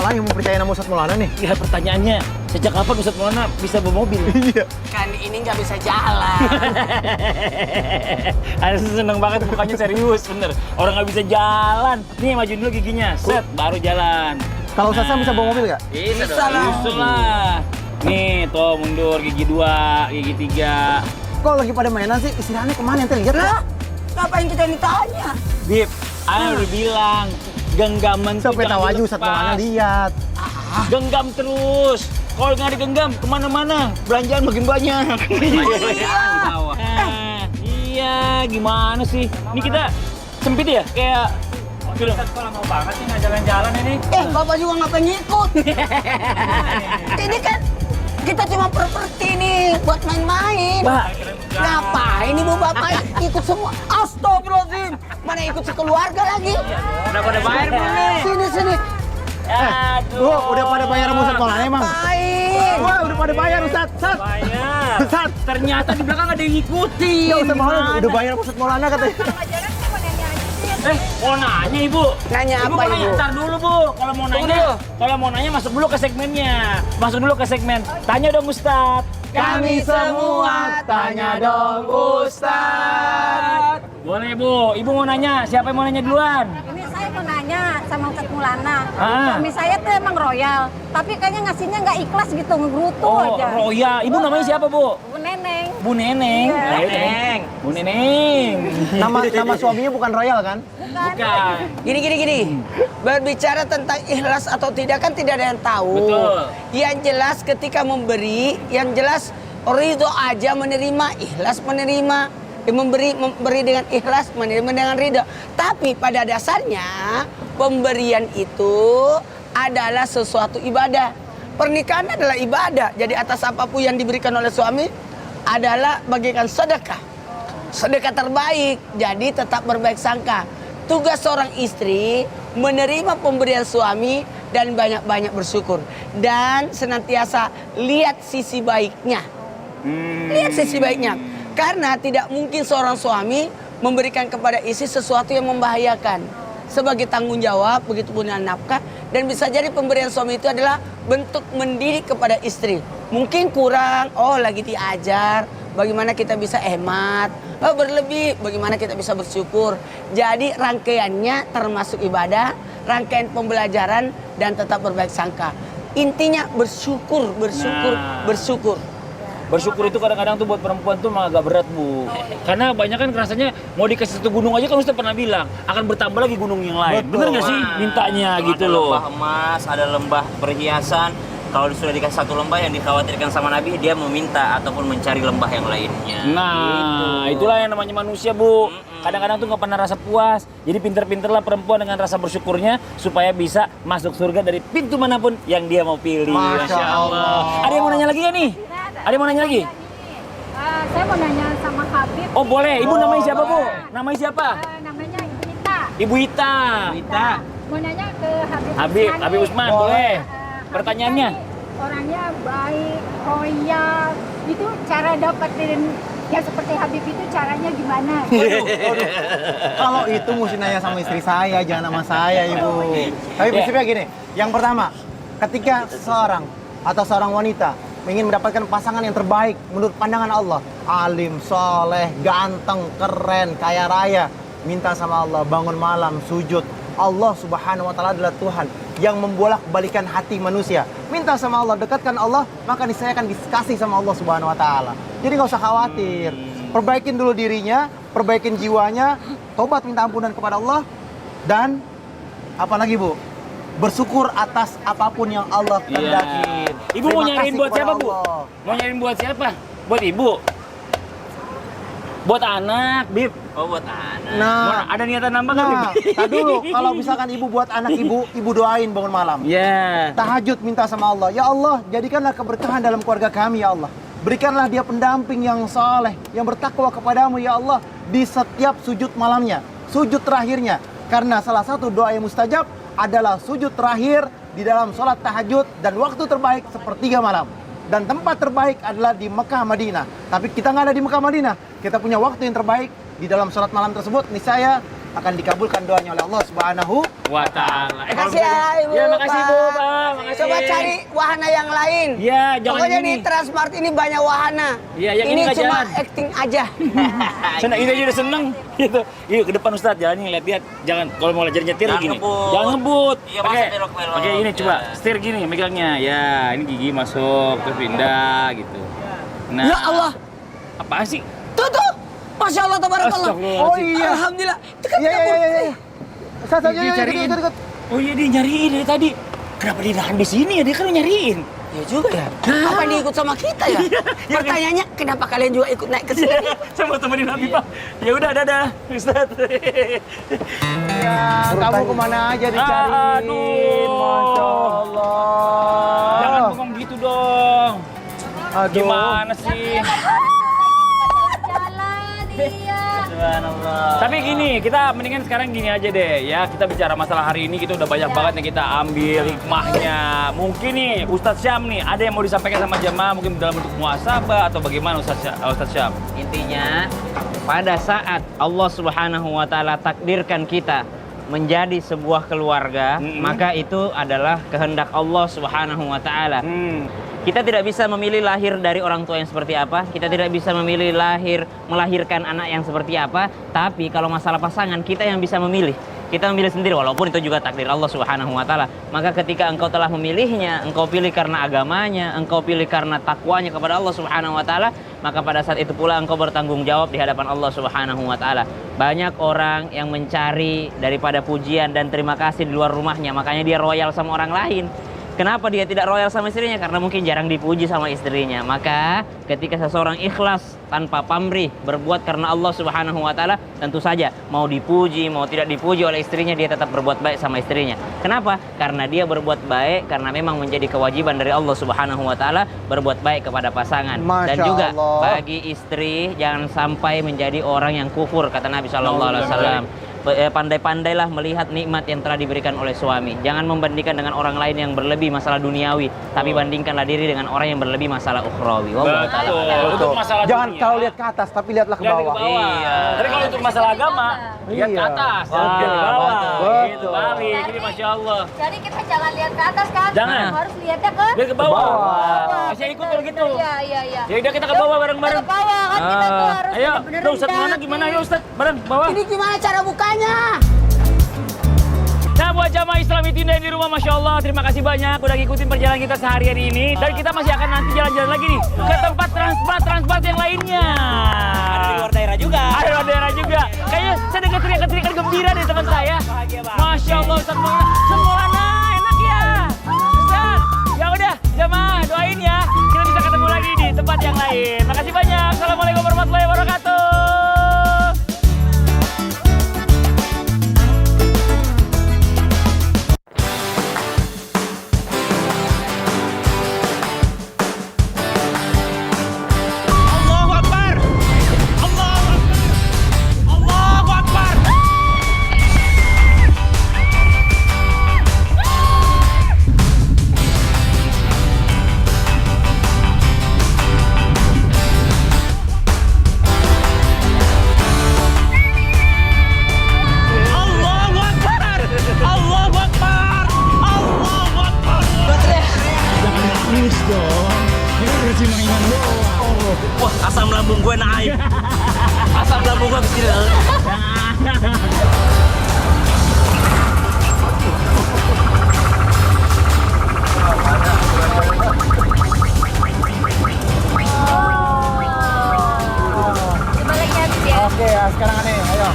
orang yang mau percaya sama Ustadz Maulana nih? Ya pertanyaannya, sejak kapan Ustadz Maulana bisa bawa mobil? Iya. Kan ini nggak bisa jalan. Ada seneng banget mukanya serius, bener. Orang nggak bisa jalan. Nih maju dulu giginya, set, baru jalan. Kalau Ustadz Sam bisa bawa mobil nggak? Bisa lah. Bisa lah. Nih, tuh mundur gigi 2, gigi 3. Kok lagi pada mainan sih? Istirahatnya kemana? Ente lihat Lah, nggak? ngapain kita ditanya? Bib, Ana udah bilang, genggaman tuh Sampai tahu aja jangan Ustadz dilepas. Maulana lihat. Genggam terus. Kalau nggak digenggam, kemana-mana. Belanjaan makin banyak. Iya, gimana sih? Ini kita sempit ya? Kayak film. Kalau mau banget sih nggak jalan-jalan ini. Bapak juga ngapain ngikut? Ini kan kita cuma properti nih buat main-main. Mbak, Ngapain ibu bapak ikut semua? Astagfirullahaladzim. Mana ikut sekeluarga lagi? udah pada bayar belum nih? Sini. Aduh. Udah pada bayar sama Ustadz Maulana emang? Ngapain? Wah, udah pada bayar Ustadz. Ustadz. Bayar. Ustadz. Ternyata di belakang ada yang ngikutin. Ya Ustadz Maulana udah bayar sama Ustadz Maulana katanya. Mau nanya ibu? Nanya Ibu apa, mau nanya, Ibu? ntar dulu bu. Kalau mau nanya, masuk dulu ke segmennya. Masuk dulu ke segmen. Tanya dong Ustadz. Kami semua tanya dong Ustadz. Boleh bu. Ibu mau nanya. Siapa yang mau nanya duluan? Ini saya mau nanya sama Ustadz Maulana. Ah. Suami saya tuh emang royal, tapi kayaknya ngasihnya nggak ikhlas gitu, ngerutu Oh, aja. Roya. Ibu namanya siapa bu? Bu Neneng. Bu Neneng. Iya. Ayo, Neneng. Bu Neneng. Nama suaminya bukan Royal kan? Bukan. Gini. Berbicara tentang ikhlas atau tidak kan tidak ada yang tahu. Betul. Yang jelas ketika memberi, yang jelas ridho aja menerima, ikhlas menerima. Memberi dengan ikhlas, menerima dengan ridho. Tapi pada dasarnya pemberian itu adalah sesuatu ibadah. Pernikahan adalah ibadah. Jadi atas apapun yang diberikan oleh suami adalah bagikan sedekah. Sedekah terbaik. Jadi tetap berbaik sangka. Tugas seorang istri menerima pemberian suami dan banyak-banyak bersyukur. Dan senantiasa lihat sisi baiknya. Lihat sisi baiknya. Karena tidak mungkin seorang suami memberikan kepada istri sesuatu yang membahayakan. Sebagai tanggung jawab, begitu pun dengan nafkah. Dan bisa jadi pemberian suami itu adalah bentuk mendidik kepada istri. Mungkin kurang, lagi diajar. Bagaimana kita bisa hemat. Berlebih, bagaimana kita bisa bersyukur. Jadi rangkaiannya termasuk ibadah, rangkaian pembelajaran, dan tetap berbaik sangka. Intinya bersyukur. Bersyukur itu kadang-kadang tuh buat perempuan tuh malah agak berat bu. Karena banyak kan rasanya mau dikasih satu gunung aja kan Ustaz pernah bilang akan bertambah lagi gunung yang lain. Betul. Bener nggak sih mintanya gitu Ada loh. lembah emas, ada lembah perhiasan. Kalau sudah dikasih satu lembah yang dikhawatirkan sama Nabi, dia meminta ataupun mencari lembah yang lainnya. Nah, itulah yang namanya manusia bu. Kadang-kadang tuh nggak pernah rasa puas. Jadi pinter-pinterlah perempuan dengan rasa bersyukurnya supaya bisa masuk surga dari pintu manapun yang dia mau pilih. Masya Allah. Ada yang mau nanya lagi nggak nih? Ada yang mau nanya lagi? Saya mau nanya sama Habib. Oh boleh. Ibu namanya siapa bu? Namanya siapa? Namanya Ibu Ita. Ibu Ita. Mau nanya ke Habib. Habib Usman boleh. Pertanyaannya? Orangnya baik, royal. Itu cara dapetin yang seperti Habib itu caranya gimana? Kalau itu mesti nanya sama istri saya, jangan sama saya, Ibu. Tapi prinsipnya gini, yang pertama, ketika seseorang atau seorang wanita ingin mendapatkan pasangan yang terbaik menurut pandangan Allah, alim, soleh, ganteng, keren, kaya raya, minta sama Allah, bangun malam, sujud. Allah Subhanahu wa Ta'ala adalah Tuhan yang membolak-balikan hati manusia. Minta sama Allah, dekatkan Allah, maka niscaya akan dikasih sama Allah Subhanahu wa Ta'ala. Jadi nggak usah khawatir. Perbaikin dulu dirinya, perbaikin jiwanya, tobat minta ampunan kepada Allah, dan apalagi Bu? Bersyukur atas apapun yang Allah kehendaki. Ibu mau Terima nyariin kasih buat kepada siapa bu? Allah. Mau nyariin buat siapa? Buat ibu? Buat anak, Bib? Oh, buat anak. Nah, Ada niatan nambah nggak, nah, Bib? tak dulu. Kalau misalkan ibu buat anak ibu doain bangun malam. Ya. Tahajud minta sama Allah. Ya Allah, jadikanlah keberkahan dalam keluarga kami ya Allah. Berikanlah dia pendamping yang saleh, yang bertakwa kepadamu ya Allah di setiap sujud malamnya, sujud terakhirnya. Karena salah satu doa yang mustajab adalah sujud terakhir di dalam sholat tahajud dan waktu terbaik sepertiga malam. Dan tempat terbaik adalah di Mekah Madinah. Tapi kita nggak ada di Mekah Madinah. Kita punya waktu yang terbaik di dalam sholat malam tersebut. Niscaya akan dikabulkan doanya oleh Allah Subhanahu. Wa ta'ala. Makasih ya Ibu. Ya, makasih Bu, Pak. Pak. Makasih. Coba cari wahana yang lain. Ya, jangan Pokoknya ini. di Transmart ini banyak wahana. Iya, yang ini ini nggak cuma jalan. acting aja. Senang, ini aja udah seneng gitu. Yuk ke depan Ustadz, jalan nih, lihat-lihat. Jangan kalau mau belajar nyetir Jangan gini. ngebut. Jangan ngebut. Iya, masa belok-belok. Pakai ini coba, Ya. setir gini megangnya. Ya, ini gigi masuk, terus pindah gitu. Nah. Ya Allah. Apaan sih? Tuh. Masya Allah, tabarakallah. Astagfirullahaladzim. Oh iya. Alhamdulillah. Itu kan Iya, iya. Ustaz, Dia cariin. Oh iya, dia nyariin dari tadi. Kenapa dia nahan di sini ya? Dia kan nyariin. Ya juga ya. Apa dia ikut sama kita ya? Pertanyaannya, kenapa kalian juga ikut naik ke sini? Saya mau temenin Habib, Pak. Ya udah, dadah, Ustadz. Ya, kamu kemana aja dicariin? Aduh. Masya Allah. Jangan ngomong gitu dong. Aduh. Gimana sih? Jalan iya. Subhanallah. Tapi gini, kita mendingan sekarang gini aja deh ya. Kita bicara masalah hari ini, kita udah banyak banget yang kita ambil hikmahnya. Mungkin nih Ustadz Syam nih, ada yang mau disampaikan sama jemaah mungkin dalam bentuk muhasabah atau bagaimana Ustadz Syam? Intinya pada saat Allah Subhanahu wa taala takdirkan kita menjadi sebuah keluarga, maka itu adalah kehendak Allah Subhanahu wa taala. Kita tidak bisa memilih lahir dari orang tua yang seperti apa, kita tidak bisa memilih melahirkan anak yang seperti apa, tapi kalau masalah pasangan kita yang bisa memilih. Kita memilih sendiri walaupun itu juga takdir Allah Subhanahu wa taala. Maka ketika engkau telah memilihnya, engkau pilih karena agamanya, engkau pilih karena takwanya kepada Allah Subhanahu wa taala, maka pada saat itu pula engkau bertanggung jawab di hadapan Allah Subhanahu wa taala. Banyak orang yang mencari daripada pujian dan terima kasih di luar rumahnya, makanya dia royal sama orang lain. Kenapa dia tidak royal sama istrinya? Karena mungkin jarang dipuji sama istrinya. Maka ketika seseorang ikhlas tanpa pamrih berbuat karena Allah Subhanahu wa taala, tentu saja mau dipuji, mau tidak dipuji oleh istrinya, dia tetap berbuat baik sama istrinya. Kenapa? Karena dia berbuat baik karena memang menjadi kewajiban dari Allah Subhanahu wa taala berbuat baik kepada pasangan. Dan Masya juga Allah. bagi istri jangan sampai menjadi orang yang kufur, kata Nabi sallallahu alaihi wasallam. Pandai-pandailah melihat nikmat yang telah diberikan oleh suami. Jangan membandingkan dengan orang lain yang berlebih masalah duniawi, tapi bandingkanlah diri dengan orang yang berlebih masalah ukhrawi. Wallahu ta'ala a'lam. Untuk masalah Jangan dunia, kalau lihat ke atas, tapi lihatlah ke lihat bawah. Iya. Tapi kalau untuk masalah agama, lihat ke Iya. atas, Oke, lihat ke bawah. betul. Gitu, balik. Jadi Masya Allah. Jadi kita jangan lihat ke atas kan? Jangan. Harus lihatnya ke Lihat ke bawah. bawah. Masih ikut kalau gitu. Iya. Ya udah kita ke bawah bareng-bareng. Ke bawah kan kita tuh harus Ayo, bener-bener tuh Ustadz rendah. mana gimana? Ayo Ustadz, bareng bawah. Ini gimana cara bukanya? Nah buat jamaah Islam itu yang di rumah, Masya Allah, terima kasih banyak udah ngikutin perjalanan kita seharian ini. Dan kita masih akan nanti jalan-jalan lagi nih ke tempat Transmart yang lainnya. Ada di luar daerah juga. Ada di luar daerah juga. Kayaknya saya dengar teriakan gembira dari teman saya. Masya Allah, Ustaz Maulana. Semuanya enak ya. Ustaz, ya udah jamaah doain ya. Kita bisa ketemu lagi di tempat yang lain. Makasih banyak. Assalamualaikum warahmatullahi wabarakatuh. Wah, asam lambung gue naik. Asam lambung gue kecil. Coba lagi habis ya. Oke ya, sekarang aneh, ayo.